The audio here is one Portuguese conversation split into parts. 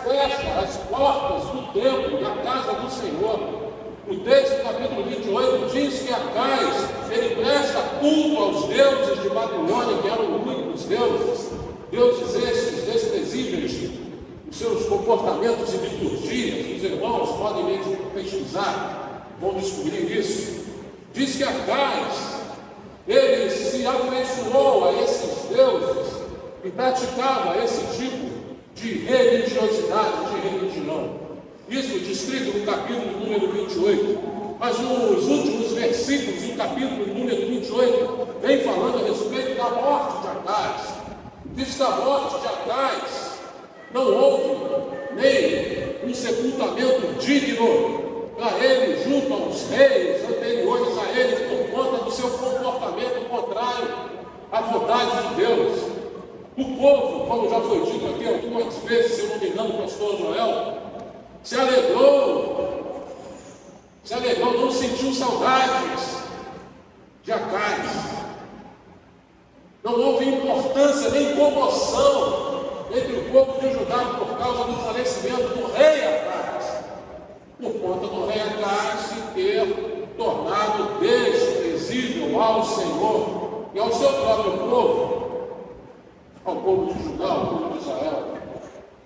fecha as portas do templo, da casa do Senhor. O texto, capítulo 28, diz que Acais, ele presta culto aos deuses de Babilônia, que eram únicos deuses, deuses estes desprezíveis, os seus comportamentos e liturgias. Os irmãos podem mesmo pesquisar, vão descobrir isso. Diz que Acais, ele se afeiçoou a esses deuses e praticava esse tipo de religiosidade, de religião. Isso descrito no capítulo número 28. Mas nos últimos versículos do capítulo número 28, vem falando a respeito da morte de Acais. Diz que a morte de Acais não houve nem um sepultamento digno para ele junto aos reis anteriores a ele, por conta do seu comportamento contrário à vontade de Deus. O povo, como já foi dito aqui algumas vezes, se eu não me engano, o pastor Joel, se alegrou, não sentiu saudades de Acais. Não houve importância nem comoção entre o povo de Judá por causa do falecimento do rei Acais, por conta do rei Acais se ter tornado desprezível ao Senhor e ao seu próprio povo, ao povo de Judá, ao povo de Israel.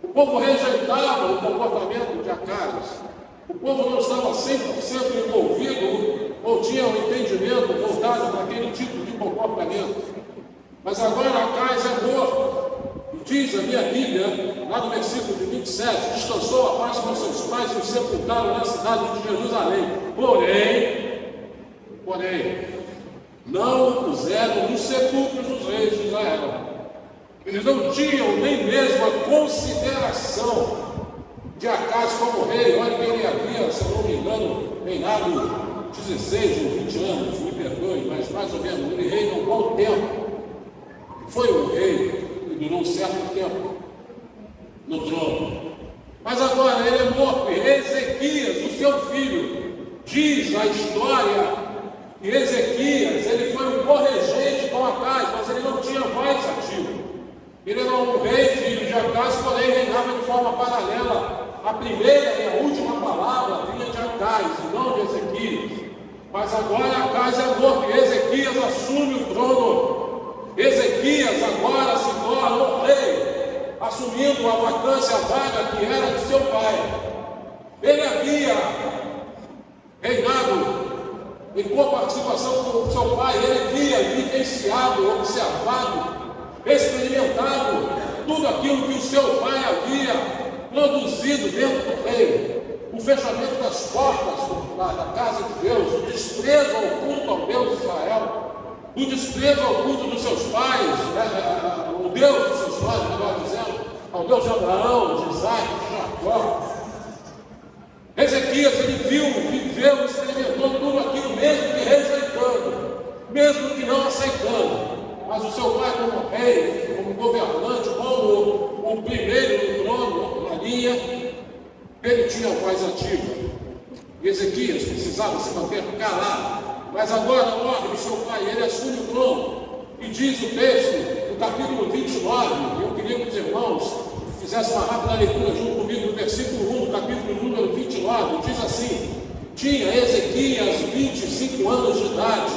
O povo rejeitava o comportamento de Acais. O povo não estava 100% envolvido ou tinha um entendimento voltado para aquele tipo de comportamento. Mas agora Acais é morto. E diz a minha Bíblia, lá no versículo de 27, descansou a paz com seus pais e os sepultaram na cidade de Jerusalém. Porém, não o puseram nos sepulcros dos reis de Israel. Eles não tinham nem mesmo a consideração de Acais como rei. Olha que ele havia, se eu não me engano, reinado 16 ou 20 anos, me perdoe, mas mais ou menos, ele reinou um bom tempo. Foi um rei e durou um certo tempo no trono. Mas agora ele é morto. E Ezequias, o seu filho, diz a história que Ezequias, ele foi um corregente com Acais, mas ele não tinha voz ativa. Ele era um rei, filho de Acais, porém reinava de forma paralela. A primeira e a última palavra vinha de Acais, e não de Ezequias. Mas agora Acais é morto e Ezequias assume o trono. Ezequias agora se torna o rei, assumindo a vacância, a vaga que era de seu pai. Ele havia reinado em coparticipação com o seu pai, ele havia vivenciado, observado, experimentado tudo aquilo que o seu pai havia produzido dentro do reino. O fechamento das portas da casa de Deus, o desprezo ao culto ao Deus de Israel, o desprezo ao culto dos seus pais, o Deus dos seus pais, melhor dizendo, ao Deus de Abraão, de Isaac, de Jacó. Ezequias, ele viu, viveu, experimentou tudo aquilo, mesmo que rejeitando, mesmo que não aceitando. Mas o seu pai, como rei, como governante, como o primeiro do trono, na linha, ele tinha voz ativa. E Ezequias precisava se manter calado. Mas agora morre o seu pai, ele assume o trono. E diz o texto, no capítulo 29, eu queria que os irmãos fizessem uma rápida leitura junto comigo, no versículo 1, do capítulo número 29, diz assim: tinha Ezequias 25 anos de idade,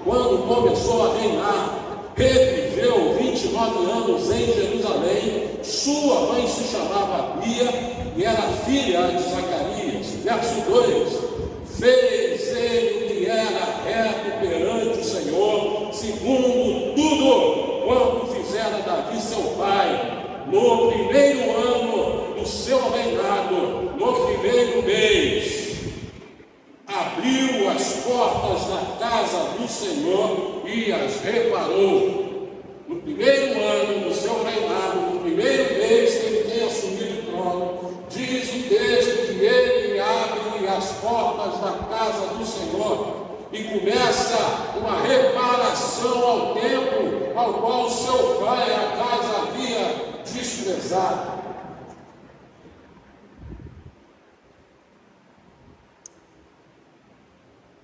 quando começou a reinar. Reviveu 29 anos em Jerusalém. Sua mãe se chamava Abia e era filha de Zacarias. Verso 2: fez ele o que era reto perante o Senhor, segundo tudo quanto fizera Davi seu pai, no primeiro ano do seu reinado, no primeiro mês. Abriu as portas da casa do Senhor e as reparou. No primeiro ano do seu reinado, no primeiro mês que ele tem assumido o trono, diz o texto que ele abre as portas da casa do Senhor e começa uma reparação ao templo ao qual seu pai Acais havia desprezado.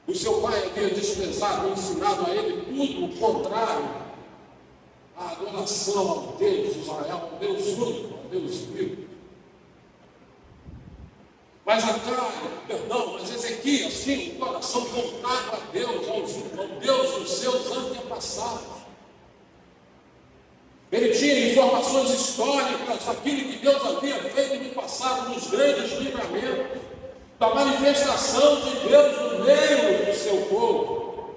O seu pai havia desprezado e ensinado a ele tudo o contrário à adoração ao Deus de Israel, ao Deus único, ao Deus vivo. Mas Ezequias tinha o coração voltado a Deus, ao Deus dos seus antepassados. Ele tinha informações históricas daquilo que Deus havia feito no passado, nos grandes livramentos, da manifestação de Deus no meio do seu povo.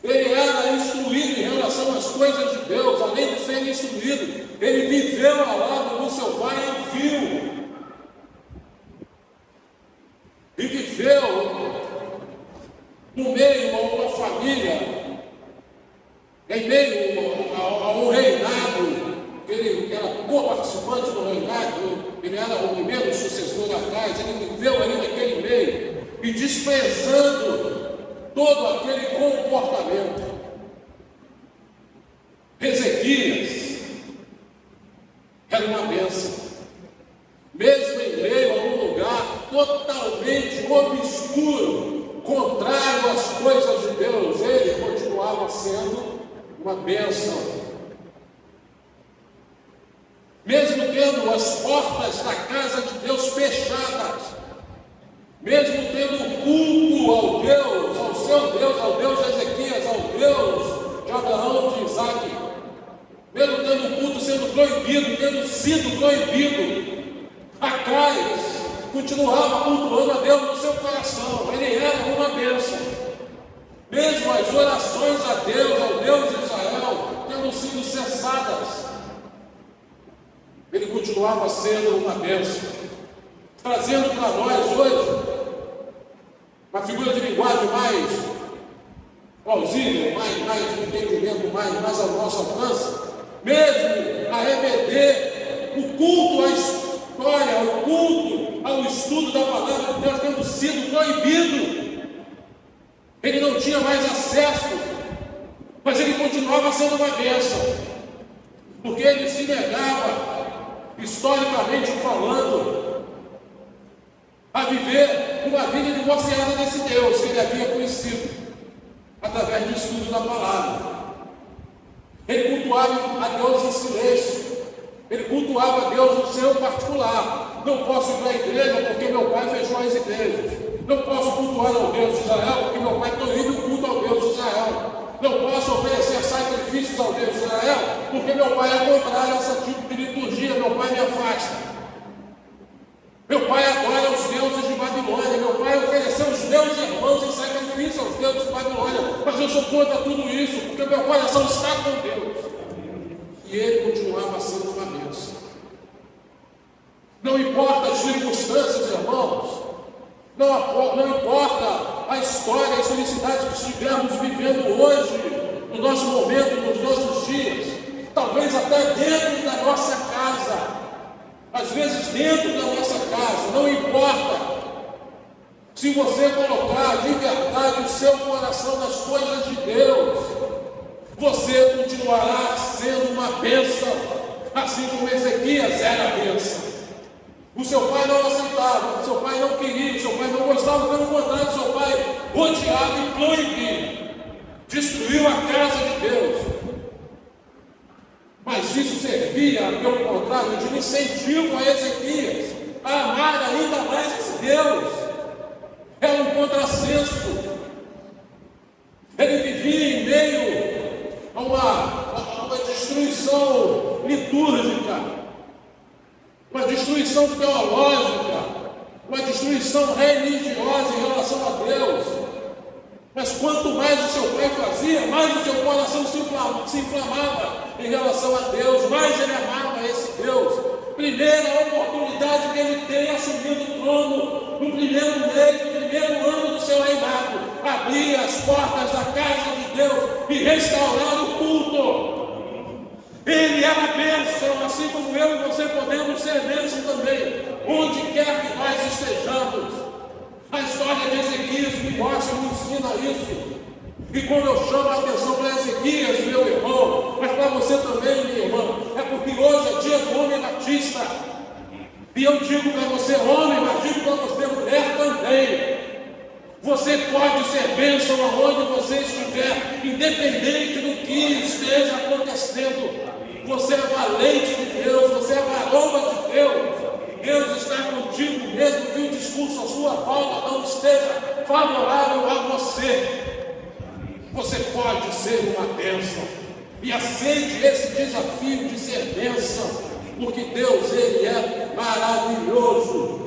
Ele era instruído em relação às coisas de Deus. Além de ser instruído, ele viveu ao lado do seu pai e viu. E viveu no meio a uma família, em meio a um reinado. Ele era co-participante do reinado, ele era o primeiro sucessor atrás. Ele viveu ali naquele meio e desprezando todo aquele comportamento. Ezequias era uma bênção. Mesmo em meio a um lugar totalmente obscuro, contrário às coisas de Deus, ele continuava sendo uma bênção. Mesmo tendo as portas da casa de Deus fechadas, mesmo tendo culto ao Deus, ao seu Deus, ao Deus de Ezequias, ao Deus de Abraão, de Isaac, mesmo tendo o culto sendo proibido, tendo sido proibido, Acais continuava cultuando a Deus no seu coração. Ele era uma bênção. Mesmo as orações a Deus, ao Deus de Israel, tendo sido cessadas, ele continuava sendo uma bênção. Trazendo para nós hoje uma figura de linguagem mais plausível, mais de entendimento, mais ao nosso alcance, mesmo a remeter o culto à história, o culto ao estudo da palavra de Deus tendo sido proibido. Ele não tinha mais acesso, mas ele continuava sendo uma bênção, porque ele se negava, historicamente falando, a viver uma vida divorciada desse Deus que ele havia conhecido através do estudo da palavra. Ele cultuava a Deus em silêncio. Ele cultuava a Deus no seu particular. Não posso ir para a igreja porque meu pai fechou as igrejas. Não posso cultuar ao Deus de Israel porque meu pai proíbe o culto ao Deus de Israel. Não posso oferecer sacrifícios ao Deus de Israel porque meu pai é contrário a esse tipo de liturgia. Meu pai me afasta. Meu pai adora os deuses de Babilônia. Meu pai ofereceu os meus irmãos em sacrifício aos deuses de Babilônia. Mas eu sou contra tudo isso porque meu coração está com Deus. E ele continuava sendo uma bênção. Não importa as circunstâncias, irmãos. Não importa a história, as felicidades que estivermos vivendo hoje, no nosso momento, nos nossos dias. Talvez até dentro da nossa casa. Às vezes dentro da nossa casa. Não importa. Se você colocar de verdade o seu coração nas coisas de Deus, você continuará sendo uma bênção, assim como Ezequias era a bênção. O seu pai não aceitava, o seu pai não queria, o seu pai não gostava, pelo contrário, o seu pai odiava e proibia, destruiu a casa de Deus. Mas isso servia, pelo contrário, de incentivo a Ezequias a amar ainda mais esse Deus. Era um contrassenso. Ele vivia em meio a uma destruição litúrgica, uma destruição teológica, uma destruição religiosa em relação a Deus. Mas quanto mais o seu pai fazia, mais o seu coração se inflamava em relação a Deus, mais ele amava esse Deus. Primeira oportunidade que ele tem assumindo o trono, no primeiro mês, no primeiro ano do seu reinado, abrir as portas da casa de Deus e restaurar o culto. Ele era bênção, assim como eu e você podemos ser bênção também, onde quer que nós estejamos. A história de Ezequias me mostra, me ensina isso. E quando eu chamo a atenção para Ezequias, meu irmão, mas para você também, minha irmã, é porque hoje é dia do homem batista. E eu digo para você, homem, mas digo para você, mulher também. Você pode ser bênção aonde você estiver, independente do que esteja acontecendo. Você é valente de Deus, você é varona de Deus. Deus está contigo volta não esteja favorável a você, você pode ser uma bênção. E aceite esse desafio de ser bênção, porque Deus, Ele é maravilhoso.